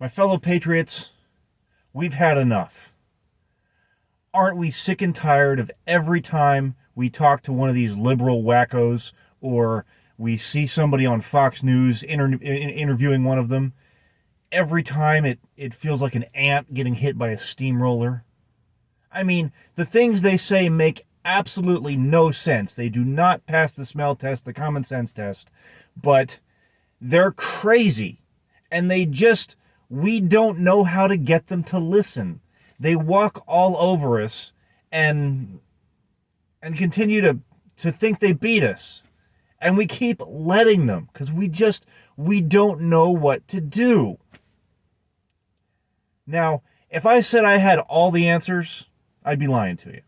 My fellow patriots, we've had enough. Aren't we sick and tired of every time we talk to one of these liberal wackos or we see somebody on Fox News interviewing one of them? Every time it feels like an ant getting hit by a steamroller. I mean, the things they say make absolutely no sense. They do not pass the smell test, the common sense test, but they're crazy. And we don't know how to get them to listen. They walk all over us and continue to think they beat us. And we keep letting them because we don't know what to do. Now, if I said I had all the answers, I'd be lying to you.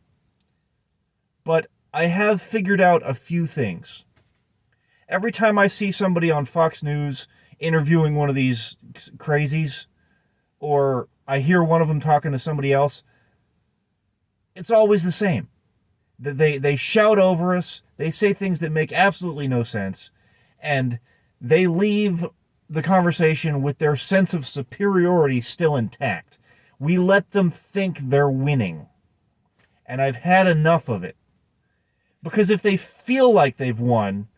But I have figured out a few things. Every time I see somebody on Fox News interviewing one of these crazies, or I hear one of them talking to somebody else, it's always the same. They shout over us, they say things that make absolutely no sense, and they leave the conversation with their sense of superiority still intact. We let them think they're winning. And I've had enough of it. Because if they feel like they've won,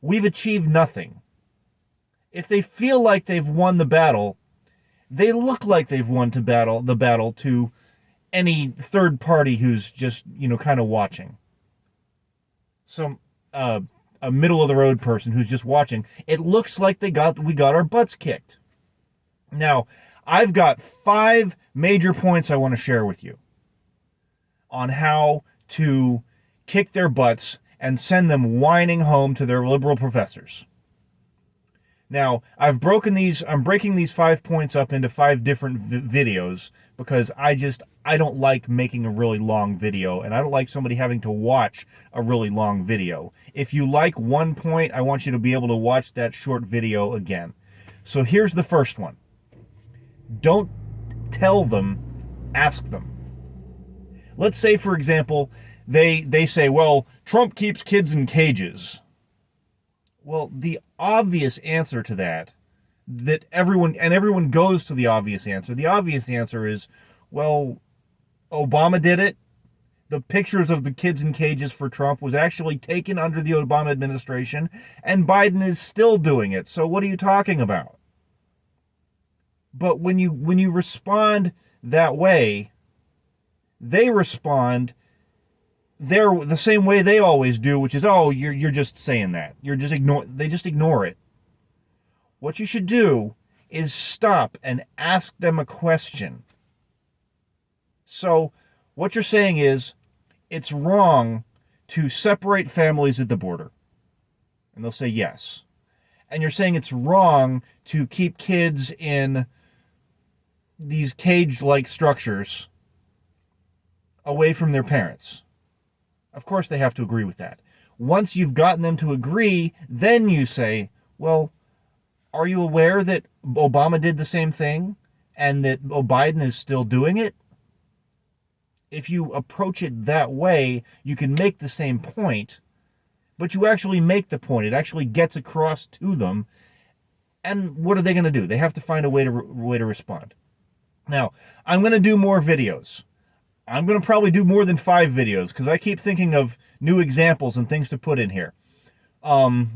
we've achieved nothing. If they feel like they've won the battle, they look like they've won the battle to any third party who's just, kind of watching. A middle of the road person who's just watching. It looks like we got our butts kicked. Now, I've got 5 major points I want to share with you on how to kick their butts and send them whining home to their liberal professors. Now, I'm breaking these 5 points up into 5 different videos because I don't like making a really long video, and I don't like somebody having to watch a really long video. If you like one point, I want you to be able to watch that short video again. So here's the first one. Don't tell them, ask them. Let's say, for example, they say, well, Trump keeps kids in cages. Well, the obvious answer to that everyone goes to the obvious answer. The obvious answer is, well, Obama did it. The pictures of the kids in cages for Trump was actually taken under the Obama administration, and Biden is still doing it. So what are you talking about? But when you respond that way, they respond the same way they always do, which is, oh, you're just saying that. They just ignore it. What you should do is stop and ask them a question. So what you're saying is it's wrong to separate families at the border. And they'll say yes. And you're saying it's wrong to keep kids in these cage-like structures away from their parents. Of course they have to agree with that. Once you've gotten them to agree, then you say, well, are you aware that Obama did the same thing and that Biden is still doing it? If you approach it that way, you can make the same point, but you actually make the point. It actually gets across to them. And what are they going to do? They have to find a way to respond. Now, I'm going to do more videos. I'm going to probably do more than 5 videos because I keep thinking of new examples and things to put in here.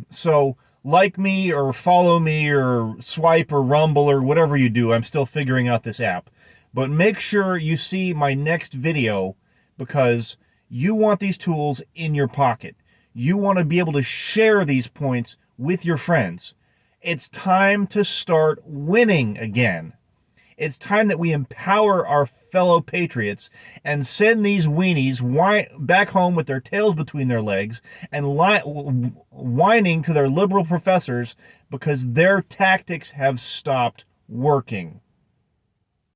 So like me or follow me or swipe or rumble or whatever you do. I'm still figuring out this app. But make sure you see my next video because you want these tools in your pocket. You want to be able to share these points with your friends. It's time to start winning again. It's time that we empower our fellow patriots and send these weenies back home with their tails between their legs and whining to their liberal professors because their tactics have stopped working.